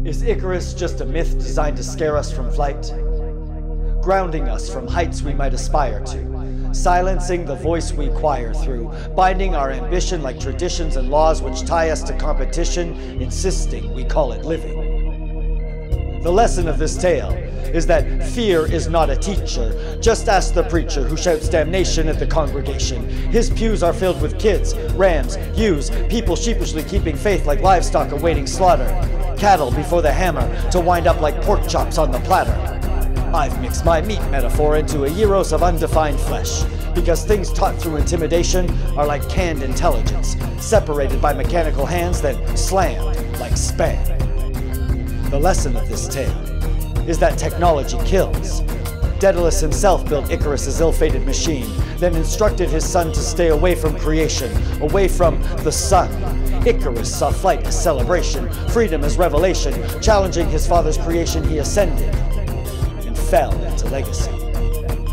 Is Icarus just a myth designed to scare us from flight? Grounding us from heights we might aspire to, silencing the voice we choir through, binding our ambition like traditions and laws which tie us to competition, insisting we call it living. The lesson of this tale is that fear is not a teacher. Just ask the preacher who shouts damnation at the congregation. His pews are filled with kids, rams, ewes, people sheepishly keeping faith like livestock awaiting slaughter. Cattle before the hammer to wind up like pork chops on the platter. I've mixed my meat metaphor into a gyros of undefined flesh, because things taught through intimidation are like canned intelligence, separated by mechanical hands then slammed like spam. The lesson of this tale is that technology kills. Daedalus himself built Icarus' ill-fated machine, then instructed his son to stay away from creation, away from the sun. Icarus saw flight as celebration, freedom as revelation. Challenging his father's creation, he ascended and fell into legacy.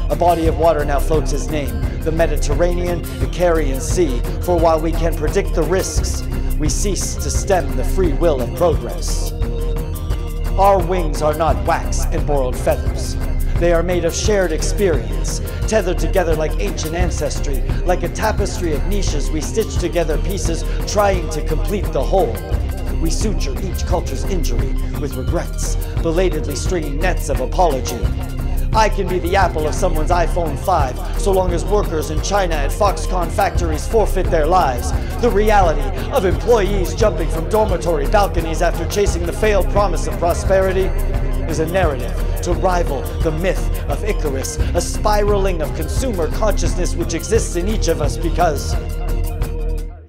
A body of water now floats his name, the Mediterranean, Icarian Sea. For while we can predict the risks, we cease to stem the free will of progress. Our wings are not wax and borrowed feathers. They are made of shared experience, tethered together like ancient ancestry. Like a tapestry of niches, we stitch together pieces, trying to complete the whole. We suture each culture's injury with regrets, belatedly stringing nets of apology. I can be the apple of someone's iPhone 5, so long as workers in China at Foxconn factories forfeit their lives. The reality of employees jumping from dormitory balconies after chasing the failed promise of prosperity is a narrative to rival the myth of Icarus, a spiraling of consumer consciousness which exists in each of us, because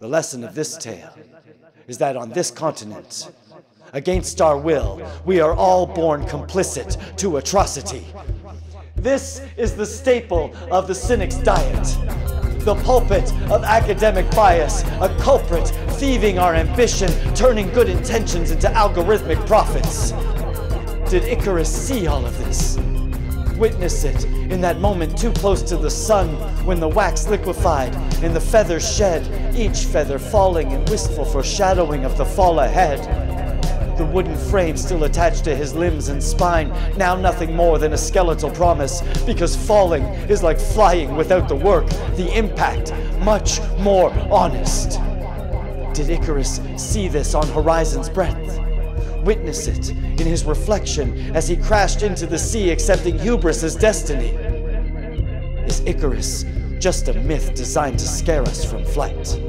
the lesson of this tale is that on this continent, against our will, we are all born complicit to atrocity. This is the staple of the cynic's diet, the pulpit of academic bias, a culprit thieving our ambition, turning good intentions into algorithmic profits. Did Icarus see all of this? Witness it in that moment too close to the sun, when the wax liquefied and the feathers shed, each feather falling in wistful foreshadowing of the fall ahead. The wooden frame still attached to his limbs and spine, now nothing more than a skeletal promise, because falling is like flying without the work, the impact much more honest. Did Icarus see this on horizon's breadth? Witness it in his reflection as he crashed into the sea, accepting hubris as destiny? Is Icarus just a myth designed to scare us from flight?